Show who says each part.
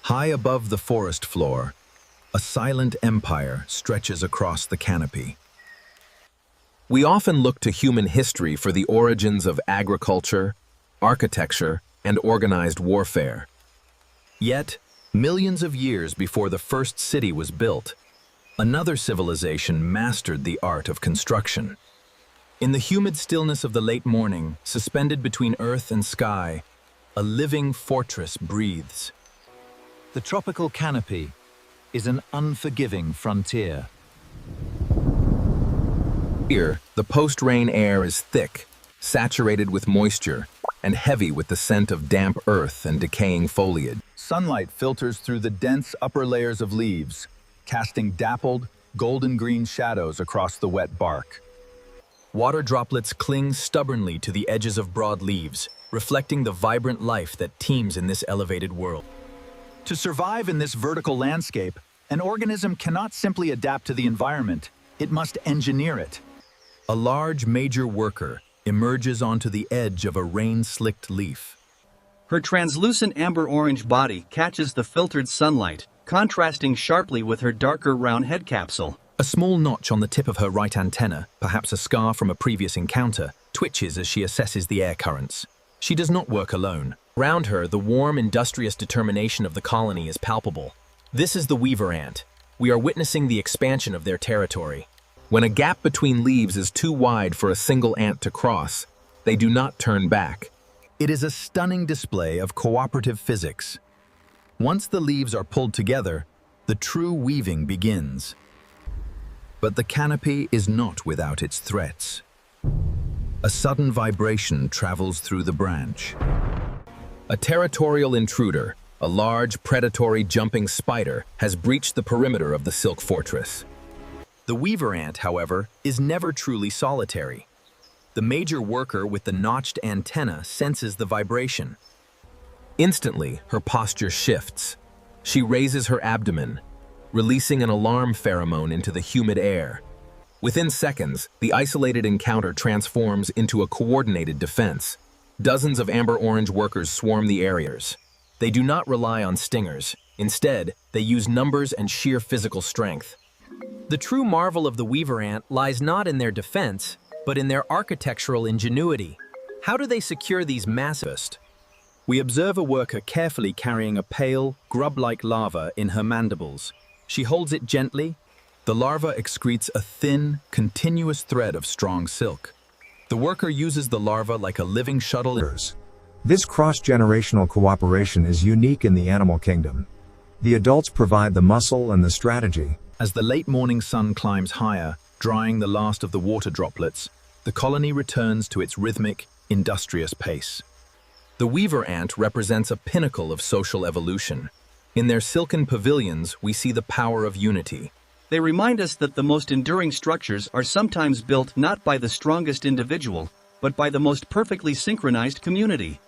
Speaker 1: High above the forest floor, a silent empire stretches across the canopy. We often look to human history for the origins of agriculture, architecture, and organized warfare. Yet, millions of years before the first city was built, another civilization mastered the art of construction. In the humid stillness of the late morning, suspended between earth and sky, a living fortress breathes. The tropical canopy is an unforgiving frontier. Here, the post-rain air is thick, saturated with moisture, and heavy with the scent of damp earth and decaying foliage. Sunlight filters through the dense upper layers of leaves, casting dappled, golden-green shadows across the wet bark. Water droplets cling stubbornly to the edges of broad leaves, reflecting the vibrant life that teems in this elevated world. To survive in this vertical landscape, an organism cannot simply adapt to the environment, it must engineer it. A large major worker emerges onto the edge of a rain-slicked leaf.
Speaker 2: Her translucent amber-orange body catches the filtered sunlight, contrasting sharply with her darker round head capsule.
Speaker 1: A small notch on the tip of her right antenna, perhaps a scar from a previous encounter, twitches as she assesses the air currents. She does not work alone. Around her, the warm, industrious determination of the colony is palpable. This is the weaver ant. We are witnessing the expansion of their territory. When a gap between leaves is too wide for a single ant to cross, they do not turn back. It is a stunning display of cooperative physics. Once the leaves are pulled together, the true weaving begins. But the canopy is not without its threats. A sudden vibration travels through the branch. A territorial intruder, a large predatory jumping spider, has breached the perimeter of the silk fortress. The weaver ant, however, is never truly solitary. The major worker with the notched antenna senses the vibration. Instantly, her posture shifts. She raises her abdomen, releasing an alarm pheromone into the humid air. Within seconds, the isolated encounter transforms into a coordinated defense. Dozens of amber-orange workers swarm the areas. They do not rely on stingers. Instead, they use numbers and sheer physical strength. The true marvel of the weaver ant lies not in their defense, but in their architectural ingenuity. How do they secure these massive? We observe a worker carefully carrying a pale, grub-like larva in her mandibles. She holds it gently. The larva excretes a thin, continuous thread of strong silk. The worker uses the larva like a living shuttle.
Speaker 3: This cross-generational cooperation is unique in the animal kingdom. The adults provide the muscle and the strategy.
Speaker 1: As the late morning sun climbs higher, drying the last of the water droplets, the colony returns to its rhythmic, industrious pace. The weaver ant represents a pinnacle of social evolution. In their silken pavilions, we see the power of unity.
Speaker 2: They remind us that the most enduring structures are sometimes built not by the strongest individual, but by the most perfectly synchronized community.